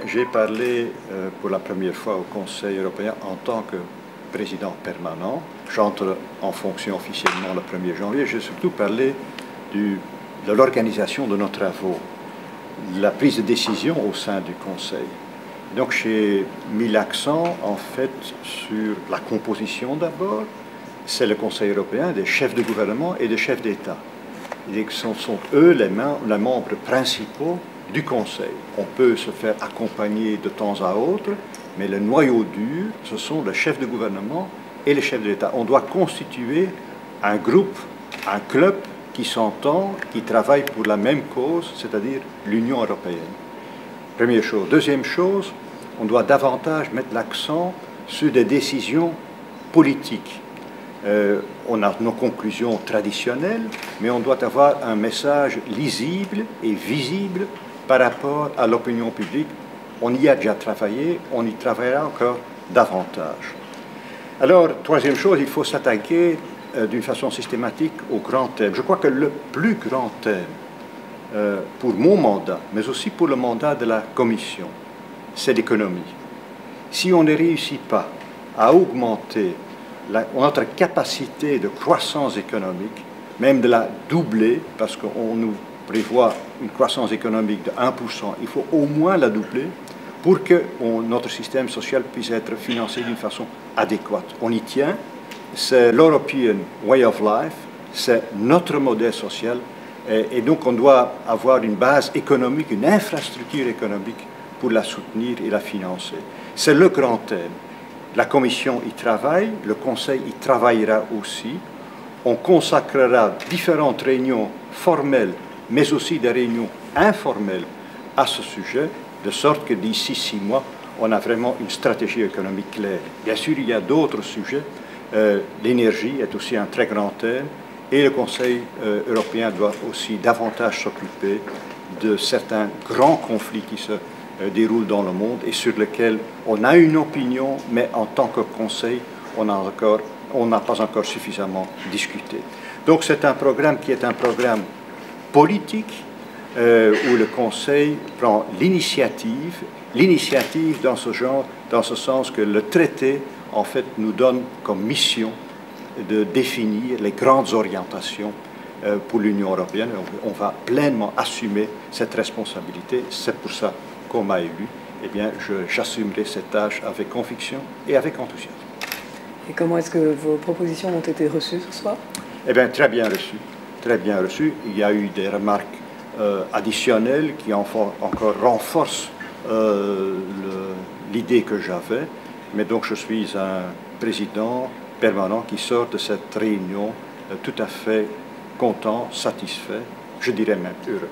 J'ai parlé pour la première fois au Conseil européen en tant que président permanent. J'entre en fonction officiellement le 1er janvier. J'ai surtout parlé de l'organisation de nos travaux, la prise de décision au sein du Conseil. Donc j'ai mis l'accent en fait sur la composition d'abord. C'est le Conseil européen des chefs de gouvernement et des chefs d'État. Ce sont eux les membres principaux du Conseil. On peut se faire accompagner de temps à autre, mais le noyau dur, ce sont les chefs de gouvernement et les chefs d'État. On doit constituer un groupe, un club qui s'entend, qui travaille pour la même cause, c'est-à-dire l'Union européenne. Première chose. Deuxième chose, on doit davantage mettre l'accent sur des décisions politiques. On a nos conclusions traditionnelles, mais on doit avoir un message lisible et visible par rapport à l'opinion publique. On y a déjà travaillé, on y travaillera encore davantage. Alors, troisième chose, il faut s'attaquer d'une façon systématique aux grands thèmes. Je crois que le plus grand thème pour mon mandat, mais aussi pour le mandat de la Commission, c'est l'économie. Si on ne réussit pas à augmenter notre capacité de croissance économique, même de la doubler, parce qu'on nous prévoit une croissance économique de 1%, il faut au moins la doubler pour que notre système social puisse être financé d'une façon adéquate. On y tient, c'est l'European Way of Life, c'est notre modèle social, et donc on doit avoir une base économique, une infrastructure économique pour la soutenir et la financer. C'est le grand thème. La Commission y travaille, le Conseil y travaillera aussi. On consacrera différentes réunions formelles, mais aussi des réunions informelles à ce sujet, de sorte que d'ici 6 mois, on a vraiment une stratégie économique claire. Bien sûr, il y a d'autres sujets. L'énergie est aussi un très grand thème, et le Conseil européen doit aussi davantage s'occuper de certains grands conflits qui se déroulent dans le monde et sur lesquels on a une opinion, mais en tant que Conseil, on n'a pas encore suffisamment discuté. Donc c'est un programme qui est un programme politique où le Conseil prend l'initiative dans ce genre, dans ce sens que le traité, en fait, nous donne comme mission de définir les grandes orientations pour l'Union européenne. On va pleinement assumer cette responsabilité. C'est pour ça qu'on m'a élu. Eh bien, j'assumerai cette tâche avec conviction et avec enthousiasme. Et comment est-ce que vos propositions ont été reçues ce soir? Eh bien, très bien reçues. Très bien reçues. Il y a eu des remarques additionnelles qui encore renforcent l'idée que j'avais. Mais donc, je suis un président permanent qui sort de cette réunion tout à fait content, satisfait, je dirais même heureux.